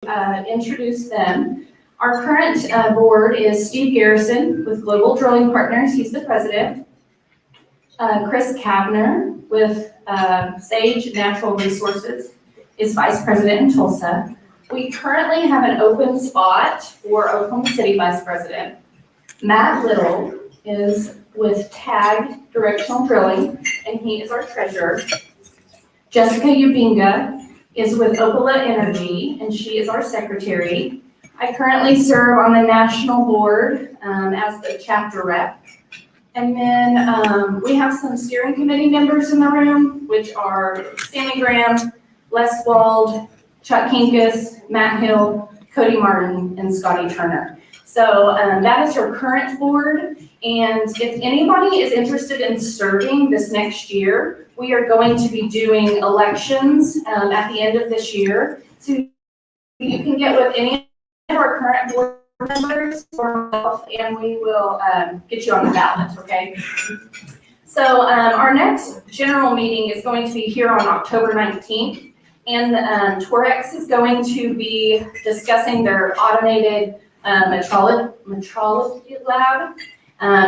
introduce them. Our current board is Steve Garrison with Global Drilling Partners. He's the president. Chris Kavner with Sage Natural Resources is vice president in Tulsa. We currently have an open spot for Oklahoma City vice president. Matt Little is with TAG Directional Drilling, and he is our treasurer. Jessica Ubinga is with Opala Energy, and she is our secretary. I currently serve on the national board as the chapter rep. And then we have some steering committee members in the room, which are Sammy Graham, Les Wald, Chuck Kinkus, Matt Hill, Cody Martin, and Scotty Turner. So that is your current board. And if anybody is interested in serving this next year, we are going to be doing elections at the end of this year. So you can get with any of our current board members and we will get you on the ballot, okay? So our next general meeting is going to be here on October 19th, and Torex is going to be discussing their automated metrology lab.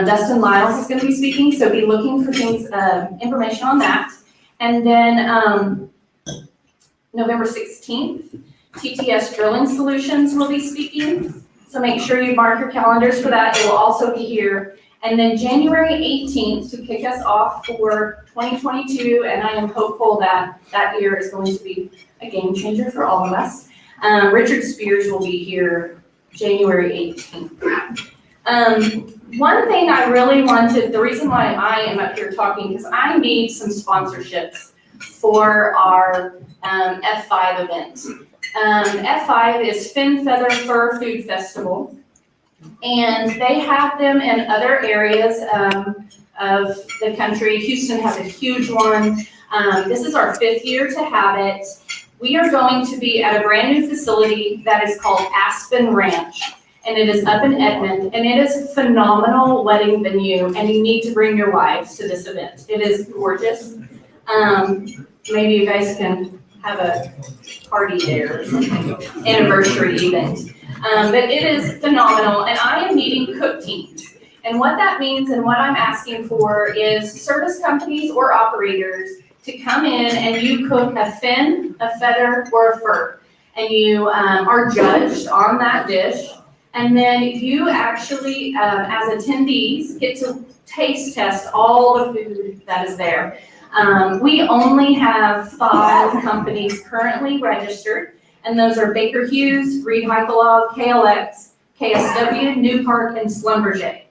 Dustin Lyles is going to be speaking, so be looking for things, information on that. And then November 16th, TTS Drilling Solutions will be speaking. So make sure you mark your calendars for that. It will also be here. And then January 18th to kick us off for 2022, and I am hopeful that that year is going to be a game changer for all of us. Richard Spears will be here January 18th. One thing I really wanted, the reason why I am up here talking, because I need some sponsorships for our F5 event. F5 is Fin Feather Fur Food Festival, and they have them in other areas of the country. Houston has a huge one. This is our 5th year to have it. We are going to be at a brand new facility that is called Aspen Ranch, and it is up in Edmond, and it is a phenomenal wedding venue, and you need to bring your wives to this event. It is gorgeous. Maybe you guys can have a party there or something, anniversary event. But it is phenomenal, and I am needing cook teams. And what that means and what I'm asking for is service companies or operators to come in and you cook a fin, a feather, or a fur. And you are judged on that dish. And then you actually, as attendees, get to taste test all the food that is there. We only have 5 companies currently registered, and those are Baker Hughes, Reed Hycolog, KLX, KSW, Newpark, and Schlumberger.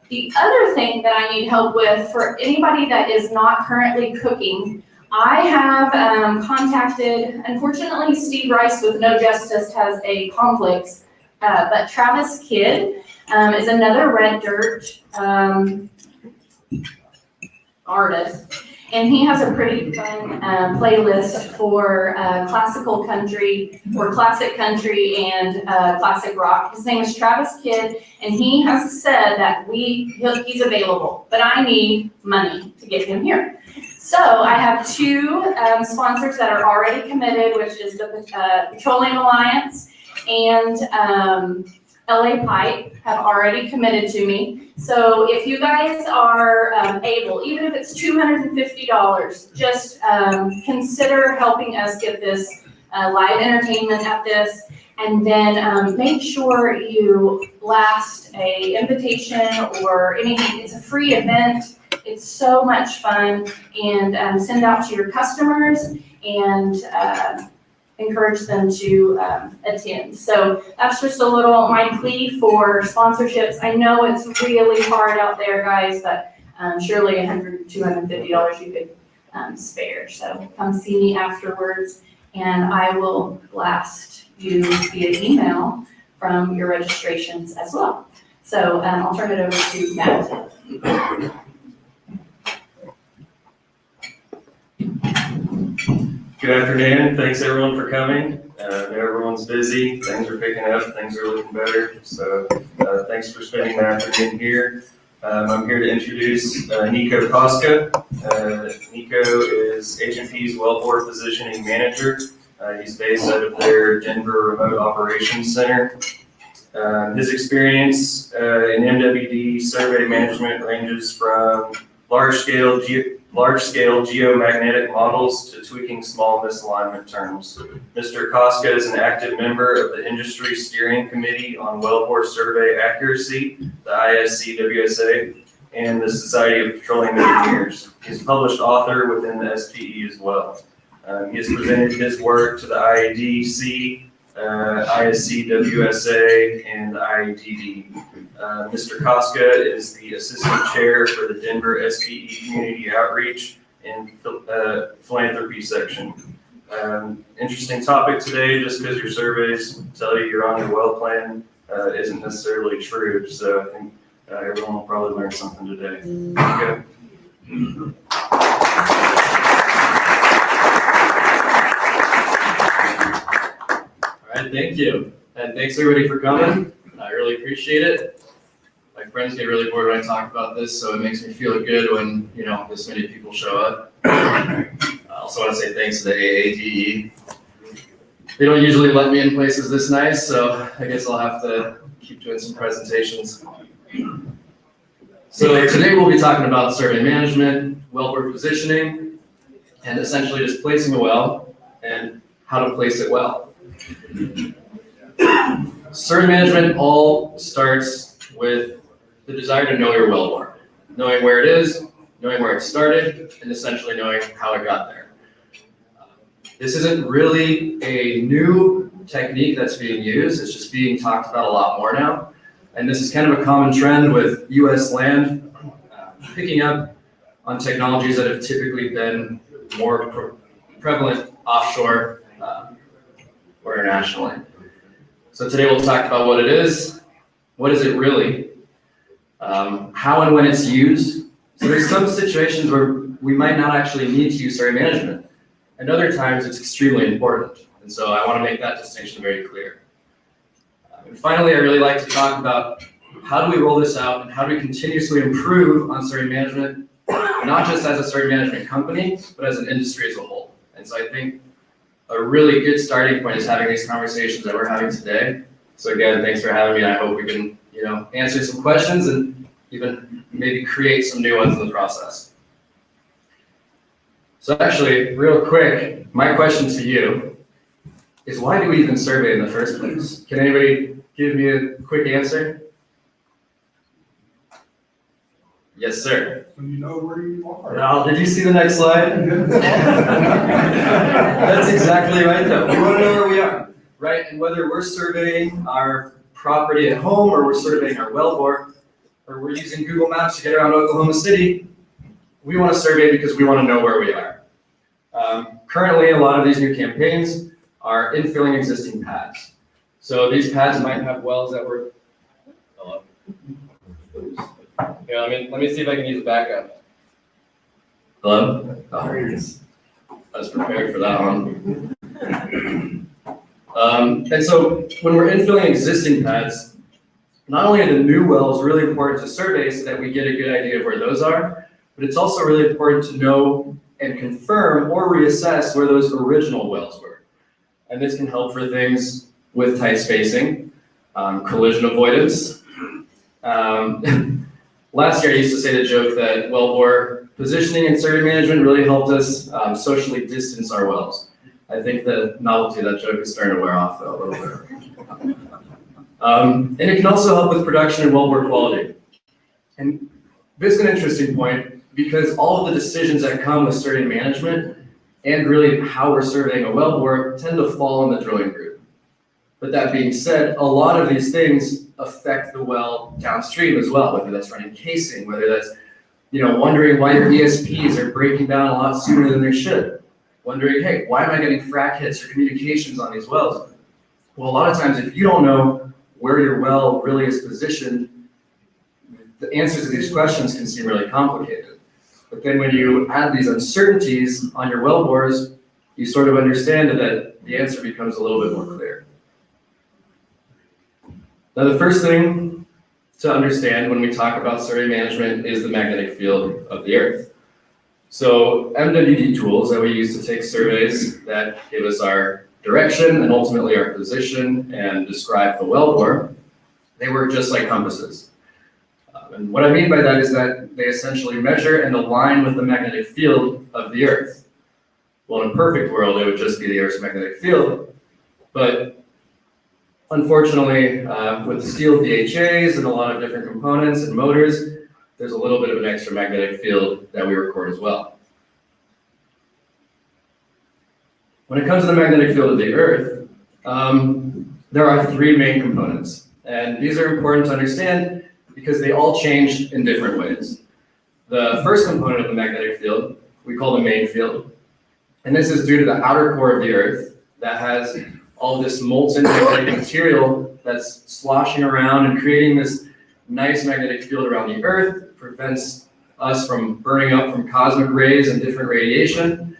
The other thing that I need help with for anybody that is not currently cooking, I have contacted, unfortunately, Steve Rice with No Justice has a conflict, but Travis Kidd is another red dirt artist. And he has a pretty fun playlist for classical country, or classic country, and classic rock. His name is Travis Kidd, and he has said that he's available, but I need money to get him here. So I have 2 sponsors that are already committed, which is the Petroleum Alliance and LA Pipe have already committed to me. So if you guys are able, even if it's $250, just consider helping us get this live entertainment at this, and then make sure you blast a invitation or anything. It's a free event. It's so much fun, and send out to your customers and encourage them to attend. So that's just a little, my plea for sponsorships. I know it's really hard out there, guys, but surely $100, $250 you could spare. So come see me afterwards, and I will blast you via email from your registrations as well. So I'll turn it over to Matt. Good afternoon. Thanks everyone for coming. Everyone's busy. Things are picking up. Things are looking better. So thanks for spending the afternoon here. I'm here to introduce Nico Cosca. Nico is H&P's Wellbore Positioning Manager. He's based out of their Denver Remote Operations Center. His experience in MWD survey management ranges from large-scale geomagnetic models to tweaking small misalignment terms. Mr. Cosca is an active member of the Industry Steering Committee on Wellbore Survey Accuracy, the ISCWSA, and the Society of Petroleum Engineers. He's a published author within the SPE as well. He has presented his work to the IADC, ISCWSA, and the IADE. Mr. Cosca is the Assistant Chair for the Denver SPE Community Outreach and Philanthropy Section. Interesting topic today, just because your surveys tell you you're on your well plan isn't necessarily true, so I think everyone will probably learn something today. Okay. All right, thank you. And thanks everybody for coming. I really appreciate it. My friends get really bored when I talk about this, so it makes me feel good when, this many people show up. I also want to say thanks to the AADE. They don't usually let me in places this nice, so I guess I'll have to keep doing some presentations. So today we'll be talking about survey management, wellbore positioning, and essentially just placing a well and how to place it well. Survey management all starts with the desire to know your wellbore, knowing where it is, knowing where it started, and essentially knowing how it got there. This isn't really a new technique that's being used, it's just being talked about a lot more now. And this is kind of a common trend with US land picking up on technologies that have typically been more prevalent offshore or internationally. So today we'll talk about what it is, what is it really, how and when it's used. So there's some situations where we might not actually need to use survey management, and other times it's extremely important. And so I want to make that distinction very clear. And finally, I really like to talk about how do we roll this out and how do we continuously improve on survey management, not just as a survey management company, but as an industry as a whole. And so I think a really good starting point is having these conversations that we're having today. So again, thanks for having me. I hope we can, answer some questions and even maybe create some new ones in the process. So actually, real quick, my question to you is why do we even survey in the first place? Can anybody give me a quick answer? Yes, sir. So you know where you are. Now, did you see the next slide? That's exactly right, though. We want to know where we are, right? And whether we're surveying our property at home, or we're surveying our wellbore, or we're using Google Maps to get around Oklahoma City, we want to survey because we want to know where we are. Currently, a lot of these new campaigns are infilling existing pads. So these pads might have wells that were. Hello. Yeah, let me see if I can use backup. Hello? Oh, I was prepared for that one. And so when we're infilling existing pads, not only are the new wells really important to survey so that we get a good idea of where those are, but it's also really important to know and confirm or reassess where those original wells were. And this can help for things with tight spacing, collision avoidance. Last year I used to say the joke that wellbore positioning and survey management really helped us socially distance our wells. I think the novelty of that joke is starting to wear off though a little bit. And it can also help with production and wellbore quality. And this is an interesting point because all of the decisions that come with survey management and really how we're surveying a wellbore tend to fall in the drilling group. But that being said, a lot of these things affect the well downstream as well, whether that's running casing, whether that's, wondering why your ESPs are breaking down a lot sooner than they should. Wondering, hey, why am I getting frac hits or communications on these wells? Well, a lot of times if you don't know where your well really is positioned, the answers to these questions can seem really complicated. But then when you add these uncertainties on your wellbores, you sort of understand that the answer becomes a little bit more clear. Now, the first thing to understand when we talk about survey management is the magnetic field of the Earth. So MWD tools that we use to take surveys that give us our direction and ultimately our position and describe the wellbore, they work just like compasses. And what I mean by that is that they essentially measure and align with the magnetic field of the Earth. Well, in a perfect world, it would just be the Earth's magnetic field, but unfortunately, with steel DHAs and a lot of different components and motors, there's a little bit of an extra magnetic field that we record as well. When it comes to the magnetic field of the Earth, there are three main components, and these are important to understand because they all change in different ways. The first component of the magnetic field, we call the main field, and this is due to the outer core of the Earth that has all this molten magnetic material that's sloshing around and creating this nice magnetic field around the Earth, prevents us from burning up from cosmic rays and different radiation.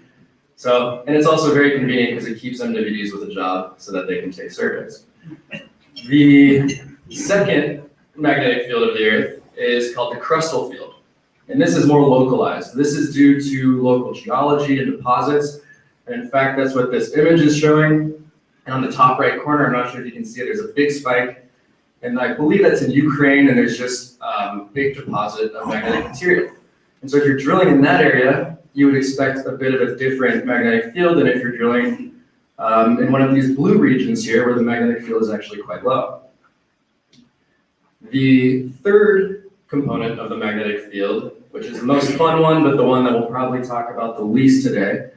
So, and it's also very convenient because it keeps MWDs with a job so that they can take surveys. The second magnetic field of the Earth is called the crustal field. And this is more localized. This is due to local geology and deposits. And in fact, that's what this image is showing. And on the top right corner, I'm not sure if you can see it, there's a big spike. And I believe that's in Ukraine, and there's just a big deposit of magnetic material. And so if you're drilling in that area, you would expect a bit of a different magnetic field than if you're drilling in one of these blue regions here where the magnetic field is actually quite low. The third component of the magnetic field, which is the most fun one, but the one that we'll probably talk about the least today,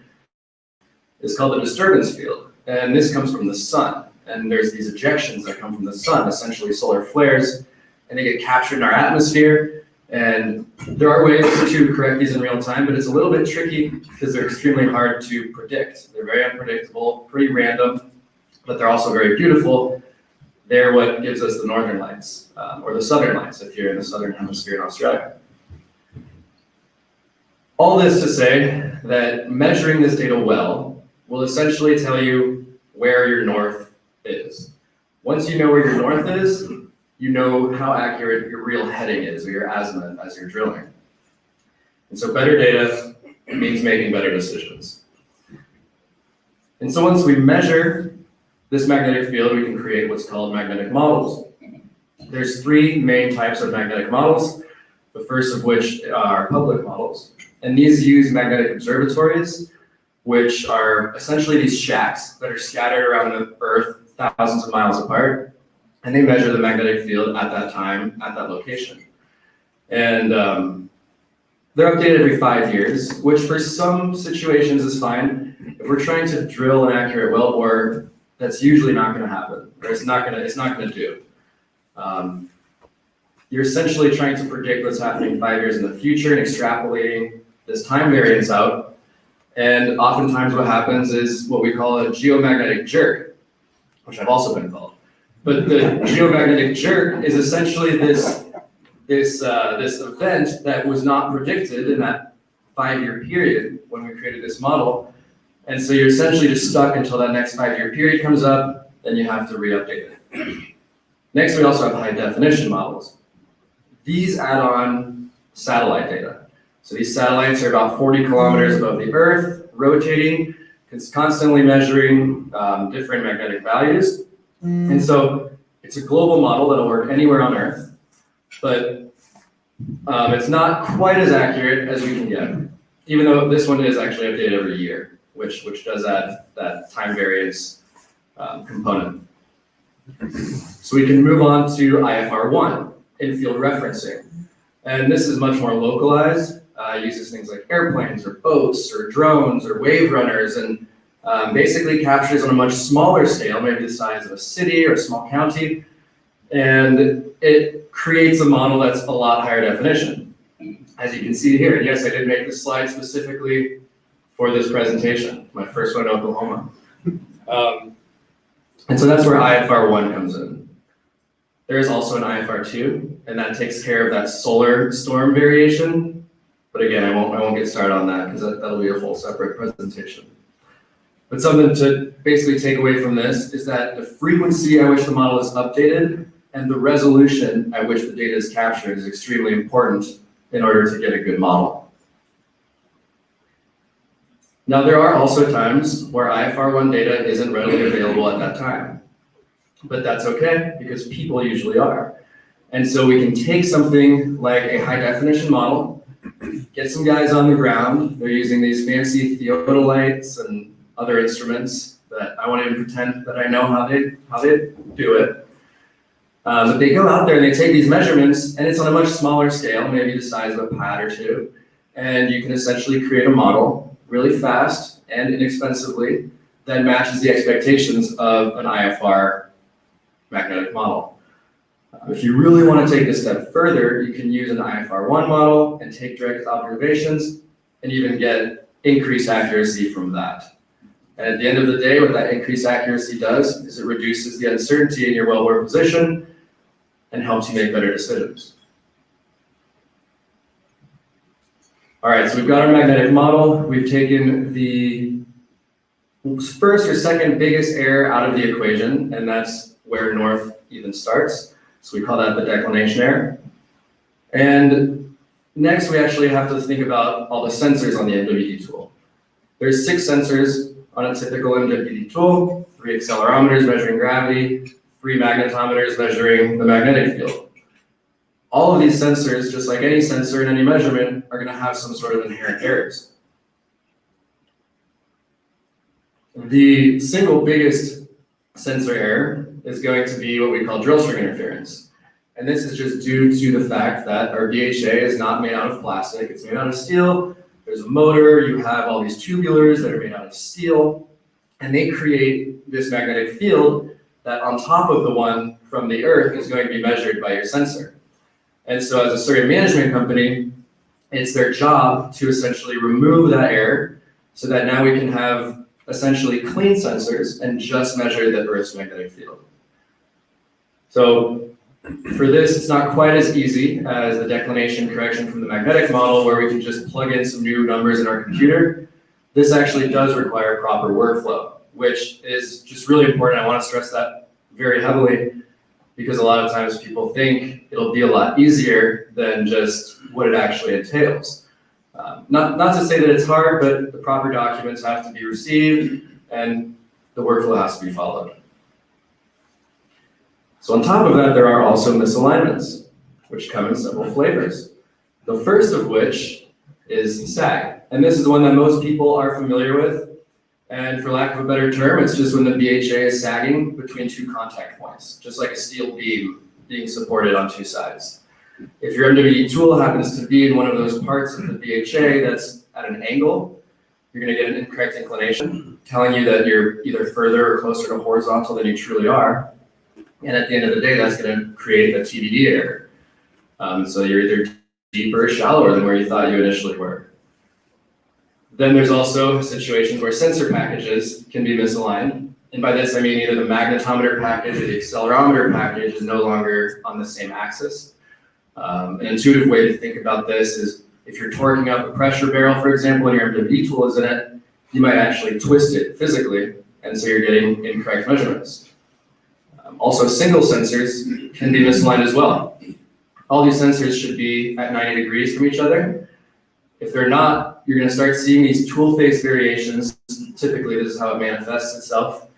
is called the disturbance field. And this comes from the sun. And there's these ejections that come from the sun, essentially solar flares, and they get captured in our atmosphere. And there are ways to correct these in real time, but it's a little bit tricky because they're extremely hard to predict. They're very unpredictable, pretty random, but they're also very beautiful. They're what gives us the northern lights, or the southern lights if you're in the southern hemisphere in Australia. All this to say that measuring this data well will essentially tell you where your north is. Once you know where your north is, you know how accurate your real heading is, or your azimuth as you're drilling. And so better data means making better decisions. And so once we measure this magnetic field, we can create what's called magnetic models. There's three main types of magnetic models, the first of which are public models. And these use magnetic observatories, which are essentially these shacks that are scattered around the Earth thousands of miles apart. And they measure the magnetic field at that time, at that location. And they're updated every 5 years, which for some situations is fine. If we're trying to drill an accurate wellbore, that's usually not going to happen, or it's not going to do. You're essentially trying to predict what's happening 5 years in the future and extrapolating this time variance out. And oftentimes what happens is what we call a geomagnetic jerk, which I've also been called. But the geomagnetic jerk is essentially this event that was not predicted in that 5-year period when we created this model. And so you're essentially just stuck until that next 5-year period comes up, then you have to re-update it. Next, we also have high definition models. These add on satellite data. So these satellites are about 40 kilometers above the Earth, rotating, constantly measuring different magnetic values. And so it's a global model that'll work anywhere on Earth, but it's not quite as accurate as we can get, even though this one is actually updated every year, which does add that time variance component. So we can move on to IFR1, in-field referencing. And this is much more localized, uses things like airplanes or boats or drones or wave runners, and basically captures on a much smaller scale, maybe the size of a city or a small county, and it creates a model that's a lot higher definition. As you can see here, and yes, I did make this slide specifically for this presentation, my first one in Oklahoma. And so that's where IFR1 comes in. There is also an IFR2, and that takes care of that solar storm variation. But again, I won't get started on that because that'll be a whole separate presentation. But something to basically take away from this is that the frequency at which the model is updated and the resolution at which the data is captured is extremely important in order to get a good model. Now, there are also times where IFR1 data isn't readily available at that time, but that's okay because people usually are. And so we can take something like a high definition model, get some guys on the ground, they're using these fancy theodolites and other instruments that I won't even pretend that I know how they do it. But they go out there and they take these measurements, and it's on a much smaller scale, maybe the size of a pad or two, and you can essentially create a model really fast and inexpensively that matches the expectations of an IFR magnetic model. If you really want to take it a step further, you can use an IFR1 model and take direct observations and even get increased accuracy from that. And at the end of the day, what that increased accuracy does is it reduces the uncertainty in your wellbore position and helps you make better decisions. All right, so we've got our magnetic model. We've taken the first or second biggest error out of the equation, and that's where north even starts. So we call that the declination error. And next, we actually have to think about all the sensors on the MWD tool. There's 6 sensors on a typical MWD tool, 3 accelerometers measuring gravity, 3 magnetometers measuring the magnetic field. All of these sensors, just like any sensor in any measurement, are going to have some sort of inherent errors. The single biggest sensor error is going to be what we call drillstring interference. And this is just due to the fact that our BHA is not made out of plastic, it's made out of steel. There's a motor, you have all these tubulars that are made out of steel, and they create this magnetic field that on top of the one from the earth is going to be measured by your sensor. And so as a survey management company, it's their job to essentially remove that error so that now we can have essentially clean sensors and just measure the Earth's magnetic field. So for this, it's not quite as easy as the declination correction from the magnetic model where we can just plug in some new numbers in our computer. This actually does require proper workflow, which is just really important. I want to stress that very heavily because a lot of times people think it'll be a lot easier than just what it actually entails. Not to say that it's hard, but the proper documents have to be received and the workflow has to be followed. So on top of that, there are also misalignments, which come in several flavors. The first of which is sag. And this is the one that most people are familiar with. And for lack of a better term, it's just when the BHA is sagging between 2 contact points, just like a steel beam being supported on 2 sides. If your MWD tool happens to be in one of those parts of the BHA that's at an angle, you're going to get an incorrect inclination, telling you that you're either further or closer to horizontal than you truly are. And at the end of the day, that's going to create a TBD error. So you're either deeper or shallower than where you thought you initially were. Then there's also situations where sensor packages can be misaligned. And by this, I mean either the magnetometer package or the accelerometer package is no longer on the same axis. An intuitive way to think about this is if you're torquing up a pressure barrel, for example, and your MWD tool is in it, you might actually twist it physically, and so you're getting incorrect measurements. Also, single sensors can be misaligned as well. All these sensors should be at 90 degrees from each other. If they're not, you're going to start seeing these tool face variations. Typically, this is how it manifests itself,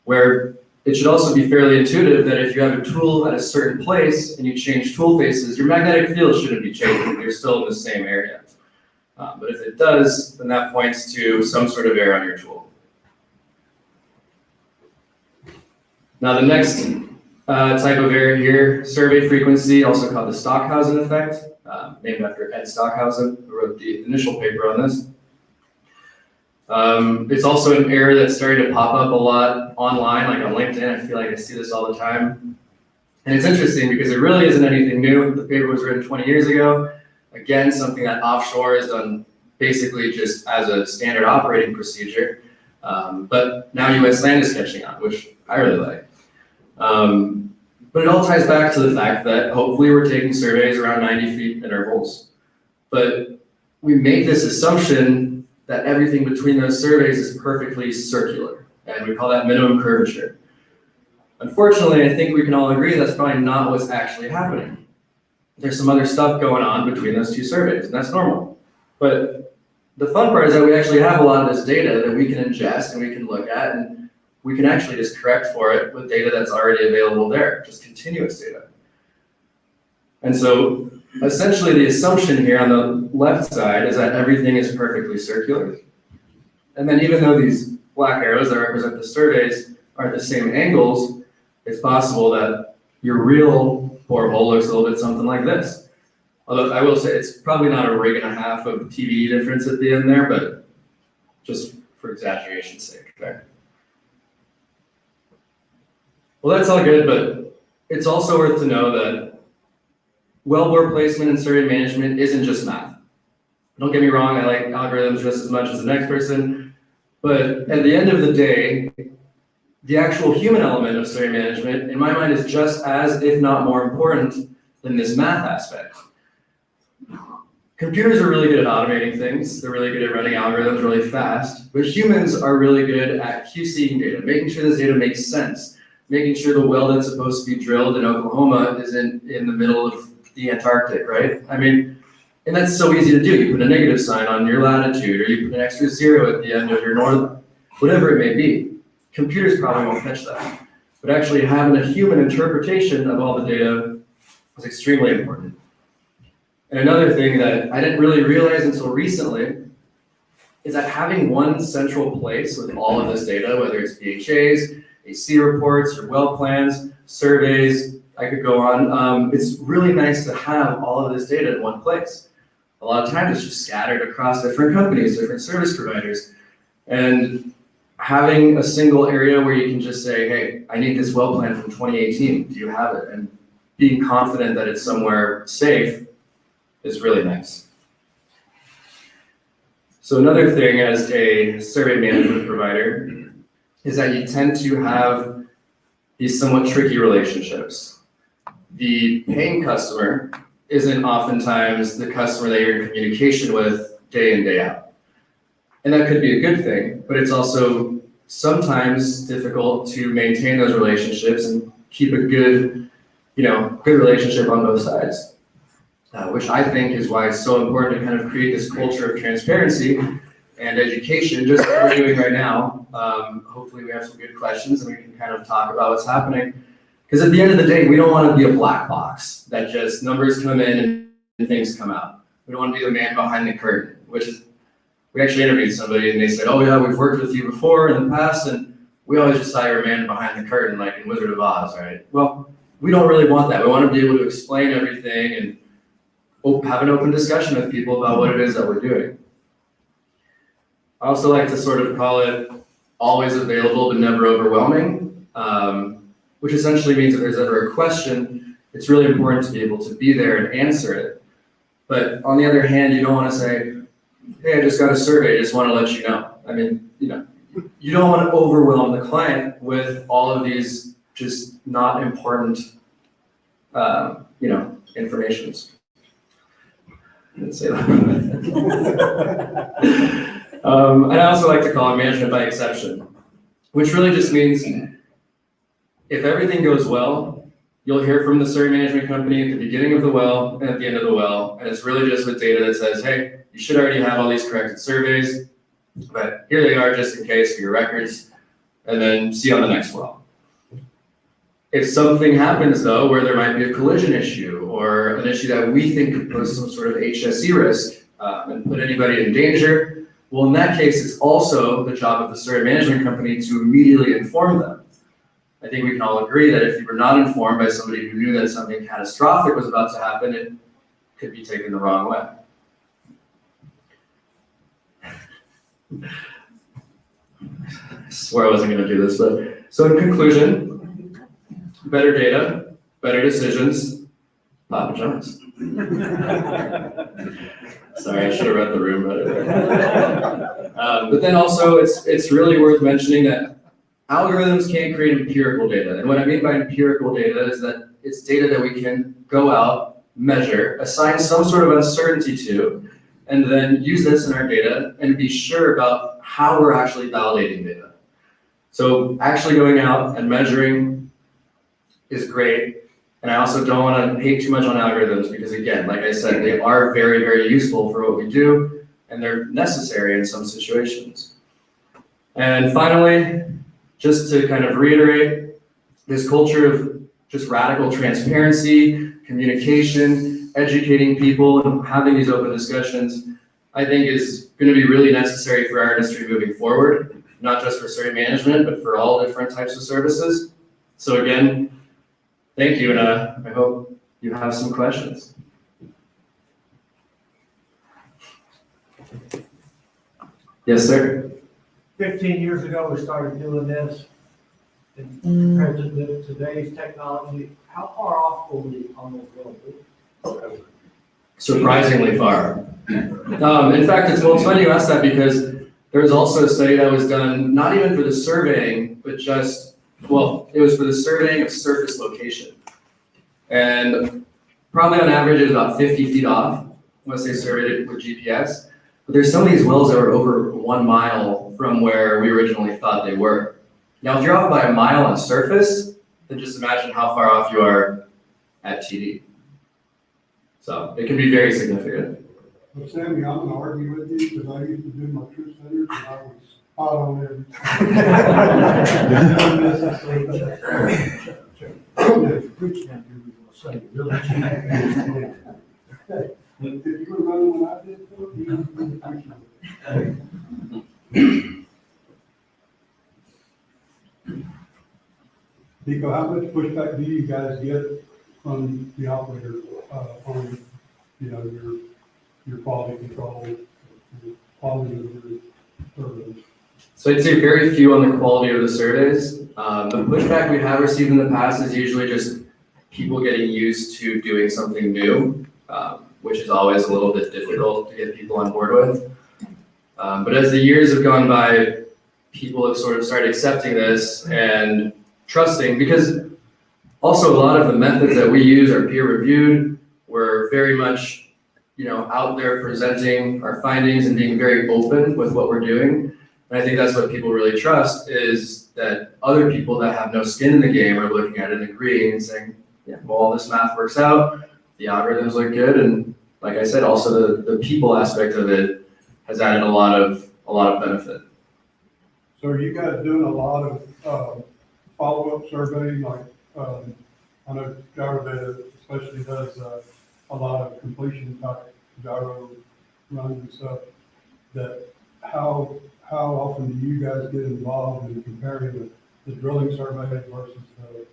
where it should also be fairly intuitive that if you have a tool at a certain place and you change tool faces, your magnetic field shouldn't be changing. You're still in the same area. But if it does, then that points to some sort of error on your tool. Now the next type of error here, survey frequency, also called the Stockhausen effect, named after Ed Stockhausen, who wrote the initial paper on this. It's also an error that's starting to pop up a lot online, like on LinkedIn. I feel like I see this all the time. And it's interesting because it really isn't anything new. The paper was written 20 years ago. Again, something that offshore is done basically just as a standard operating procedure. But now US land is catching on, which I really like. But it all ties back to the fact that hopefully we're taking surveys around 90 feet intervals. But we make this assumption that everything between those surveys is perfectly circular, and we call that minimum curvature. Unfortunately, I think we can all agree that's probably not what's actually happening. There's some other stuff going on between those 2 surveys, and that's normal. But the fun part is that we actually have a lot of this data that we can ingest and we can look at, and we can actually just correct for it with data that's already available there, just continuous data. And so essentially the assumption here on the left side is that everything is perfectly circular. And then even though these black arrows that represent the surveys are at the same angles, it's possible that your real borehole looks a little bit something like this. Although I will say it's probably not a rig and a half of TBE difference at the end there, but just for exaggeration's sake there. Well, that's all good, but it's also worth to know that wellbore placement and survey management isn't just math. Don't get me wrong, I like algorithms just as much as the next person, but at the end of the day, the actual human element of survey management, in my mind, is just as, if not more important than this math aspect. Computers are really good at automating things. They're really good at running algorithms really fast, but humans are really good at QCing data, making sure this data makes sense, making sure the well that's supposed to be drilled in Oklahoma isn't in the middle of the Antarctic, right? I mean, and that's so easy to do. You put a negative sign on your latitude, or you put an extra zero at the end of your north, whatever it may be. Computers probably won't catch that. But actually having a human interpretation of all the data is extremely important. And another thing that I didn't really realize until recently is that having one central place with all of this data, whether it's BHAs, AC reports, or well plans, surveys, I could go on, it's really nice to have all of this data in one place. A lot of times it's just scattered across different companies, different service providers. And having a single area where you can just say, hey, I need this well plan from 2018, do you have it? And being confident that it's somewhere safe is really nice. So another thing as a survey management provider is that you tend to have these somewhat tricky relationships. The paying customer isn't oftentimes the customer that you're in communication with day in, day out. And that could be a good thing, but it's also sometimes difficult to maintain those relationships and keep a good, good relationship on both sides. Which I think is why it's so important to kind of create this culture of transparency and education, just like we're doing right now. Hopefully we have some good questions and we can kind of talk about what's happening. Because at the end of the day, we don't want to be a black box that just numbers come in and things come out. We don't want to be the man behind the curtain, which is, we actually interviewed somebody and they said, oh yeah, we've worked with you before in the past and we always just saw you're a man behind the curtain, like in Wizard of Oz, right? Well, we don't really want that. We want to be able to explain everything and have an open discussion with people about what it is that we're doing. I also like to sort of call it always available but never overwhelming, which essentially means if there's ever a question, it's really important to be able to be there and answer it. But on the other hand, you don't want to say, hey, I just got a survey, I just want to let you know. I mean, you don't want to overwhelm the client with all of these just not important, informations. I didn't say that. And I also like to call it management by exception, which really just means if everything goes well, you'll hear from the survey management company at the beginning of the well and at the end of the well, and it's really just with data that says, hey, you should already have all these corrected surveys, but here they are just in case for your records, and then see you on the next well. If something happens though, where there might be a collision issue or an issue that we think could pose some sort of HSE risk and put anybody in danger, well, in that case, it's also the job of the survey management company to immediately inform them. I think we can all agree that if you were not informed by somebody who knew that something catastrophic was about to happen, it could be taken the wrong way. I swear I wasn't going to do this, but so in conclusion, better data, better decisions, Papa John's. Sorry, I should have read the room better. But then also, it's really worth mentioning that algorithms can't create empirical data. And what I mean by empirical data is that it's data that we can go out, measure, assign some sort of uncertainty to, and then use this in our data and be sure about how we're actually validating data. So actually going out and measuring is great. And I also don't want to hate too much on algorithms because again, like I said, they are very, very useful for what we do, and they're necessary in some situations. And finally, just to kind of reiterate, this culture of just radical transparency, communication, educating people, and having these open discussions, I think is going to be really necessary for our industry moving forward, not just for survey management, but for all different types of services. So again, thank you, and I hope you have some questions. Yes, sir. 15 years ago, we started doing this. And compared to today's technology, how far off were we on those wells? Surprisingly far. In fact, it's funny you asked that because there was also a study that was done, not even for the surveying, but just, well, it was for the surveying of surface location. And probably on average, it was about 50 feet off once they surveyed it with GPS. But there's some of these wells that were over 1 mile from where we originally thought they were. Now, if you're off by a mile on surface, then just imagine how far off you are at TD. So it can be very significant. Well, Sammy, I'm gonna argue with you because I used to do my truth centers and I was spot on every If you were running when I did, you would appreciate it. Nico, how much pushback do you guys get from the operator on, your quality control, your quality of your surveys? So I'd say very few on the quality of the surveys. The pushback we have received in the past is usually just people getting used to doing something new, which is always a little bit difficult to get people on board with. But as the years have gone by, people have sort of started accepting this and trusting, because also a lot of the methods that we use are peer reviewed. We're very much, out there presenting our findings and being very open with what we're doing. And I think that's what people really trust, is that other people that have no skin in the game are looking at it and agreeing and saying, yeah, well, all this math works out, the algorithms look good. And like I said, also the people aspect of it has added a lot of benefit. So are you guys doing a lot of follow-up surveying, like, I know Gyro Data especially does a lot of completion type gyro runs and stuff, that how often do you guys get involved in comparing the drilling surveys versus the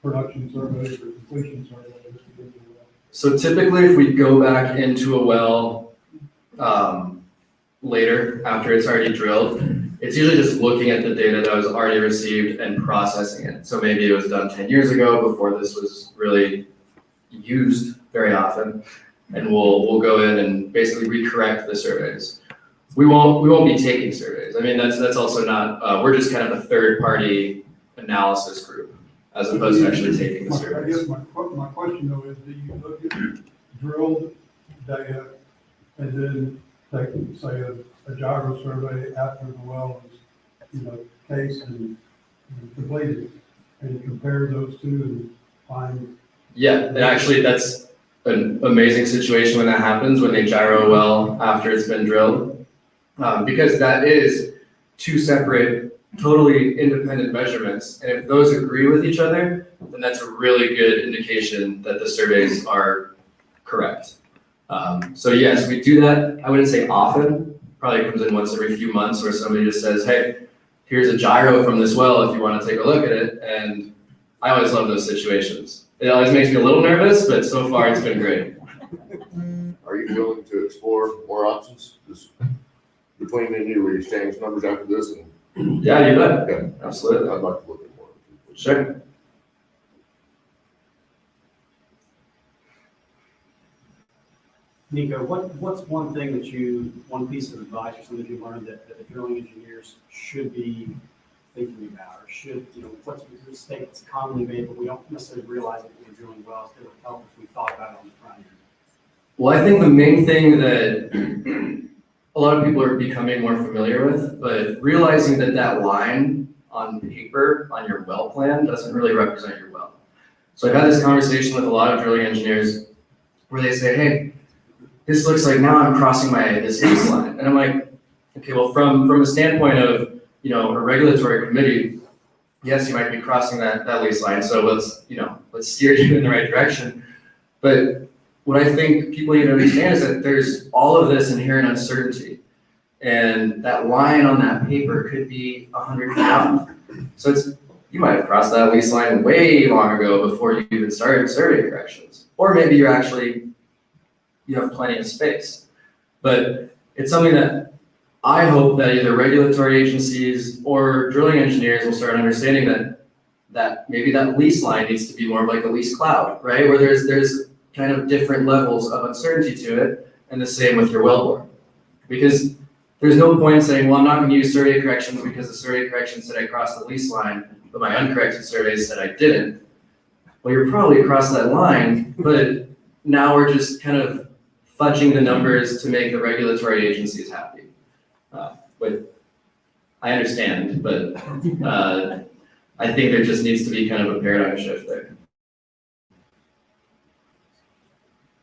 production surveys or completion surveys? So typically if we go back into a well later, after it's already drilled, it's usually just looking at the data that was already received and processing it. So maybe it was done 10 years ago before this was really used very often. And we'll go in and basically recorrect the surveys. We won't be taking surveys. I mean, that's also not, we're just kind of a third party analysis group as opposed to actually taking the surveys. I guess my question though is, do you look at drilled data and then take, say, a gyro survey after the well is, cased and completed, and compare those two and find? Yeah, and actually that's an amazing situation when that happens, when they gyro a well after it's been drilled, because that is two separate, totally independent measurements. And if those agree with each other, then that's a really good indication that the surveys are correct. So yes, we do that. I wouldn't say often, probably comes in once every few months where somebody just says, hey, here's a gyro from this well if you want to take a look at it. And I always love those situations. It always makes me a little nervous, but so far it's been great. Are you willing to explore more options? Just between me and you, will you exchange numbers after this? And Yeah, you bet. Okay. Absolutely. I'd like to look at more. Sure. Nico, what's one piece of advice or something you learned that the drilling engineers should be thinking about, or should, what's a mistake that's commonly made, but we don't necessarily realize it when we're drilling wells that would help if we thought about it on the front end? Well, I think the main thing that a lot of people are becoming more familiar with, but realizing that line on paper on your well plan doesn't really represent your well. So I've had this conversation with a lot of drilling engineers where they say, hey, this looks like now I'm crossing this lease line. And I'm like, okay, well, from a standpoint of, a regulatory committee, yes, you might be crossing that lease line, so let's steer you in the right direction. But what I think people need to understand is that there's all of this inherent uncertainty. And that line on that paper could be 100 feet off. So you might have crossed that lease line way long ago before you even started survey corrections. Or maybe you have plenty of space. But it's something that I hope that either regulatory agencies or drilling engineers will start understanding that maybe that lease line needs to be more of like a lease cloud, right? Where there's kind of different levels of uncertainty to it, and the same with your wellbore. Because there's no point saying, well, I'm not going to use survey corrections because the survey correction said I crossed the lease line, but my uncorrected surveys said I didn't. Well, you're probably across that line, but now we're just kind of fudging the numbers to make the regulatory agencies happy. I understand, but I think there just needs to be kind of a paradigm shift there.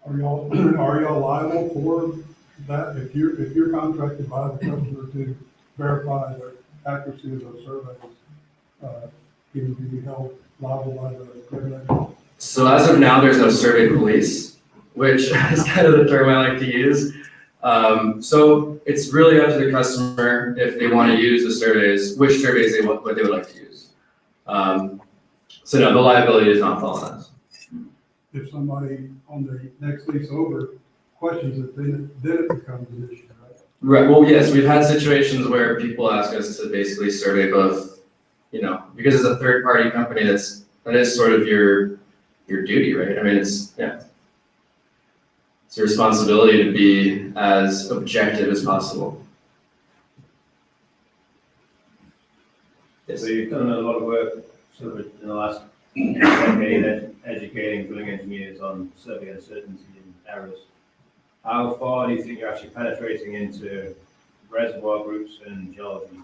Are y'all liable for that? If you're contracted by the customer to verify the accuracy of those surveys, can you be held liable by the regulator? So as of now, there's no survey police, which is kind of the term I like to use. So it's really up to the customer if they want to use the surveys, which surveys they would like to use. So no, the liability does not fall on us. If somebody on the next lease over questions it, then it becomes an issue, right? Right. Well, yes, we've had situations where people ask us to basically survey both, because it's a third-party company. That is sort of your duty, right? I mean, it's your responsibility to be as objective as possible. Yes. So you've done a lot of work sort of in the last decade educating drilling engineers on survey uncertainty and errors. How far do you think you're actually penetrating into reservoir groups and geology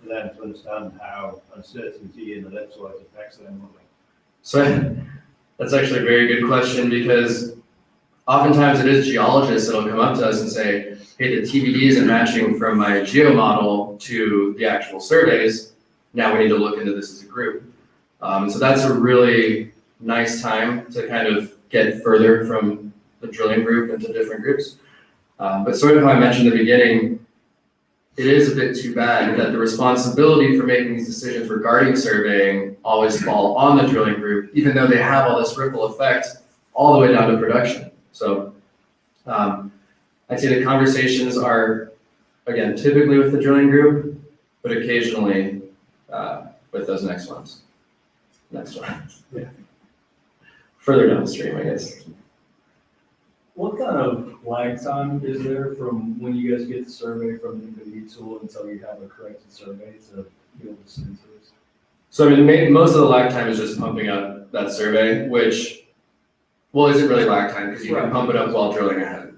for them to understand how uncertainty in the ellipsoids affects their modeling? So that's actually a very good question, because oftentimes it is geologists that'll come up to us and say, hey, the TBD isn't matching from my geo model to the actual surveys. Now we need to look into this as a group. So that's a really nice time to kind of get further from the drilling group into different groups. But sort of how I mentioned in the beginning, it is a bit too bad that the responsibility for making these decisions regarding surveying always fall on the drilling group, even though they have all this ripple effect all the way down to production. So I'd say the conversations are, again, typically with the drilling group, but occasionally with those next ones. Next one. Yeah. Further downstream, I guess. What kind of lag time is there from when you guys get the survey from the MIDCON tool until you have a corrected survey to be able to send to us? So I mean, most of the lag time is just pumping up that survey, which, well, isn't really lag time because you can pump it up while drilling ahead.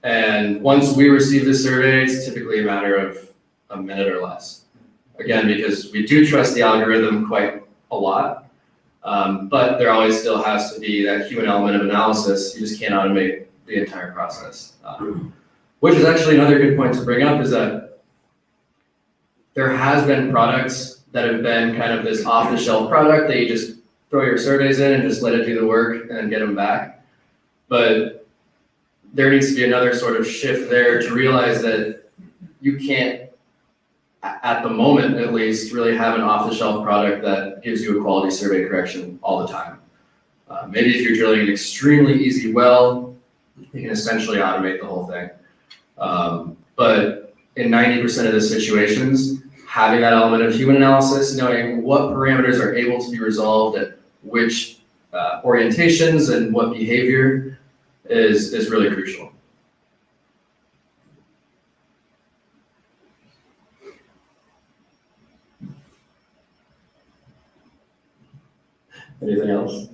And once we receive the survey, it's typically a matter of a minute or less. Again, because we do trust the algorithm quite a lot, but there always still has to be that human element of analysis. You just can't automate the entire process. Which is actually another good point to bring up, is that there has been products that have been kind of this off-the-shelf product that you just throw your surveys in and just let it do the work and then get them back. But there needs to be another sort of shift there to realize that you can't, at the moment at least, really have an off-the-shelf product that gives you a quality survey correction all the time. Maybe if you're drilling an extremely easy well, you can essentially automate the whole thing. But in 90% of the situations, having that element of human analysis, knowing what parameters are able to be resolved at which orientations and what behavior is really crucial. Anything else?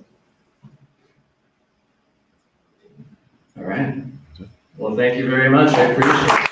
All right. Well, thank you very much. I appreciate it.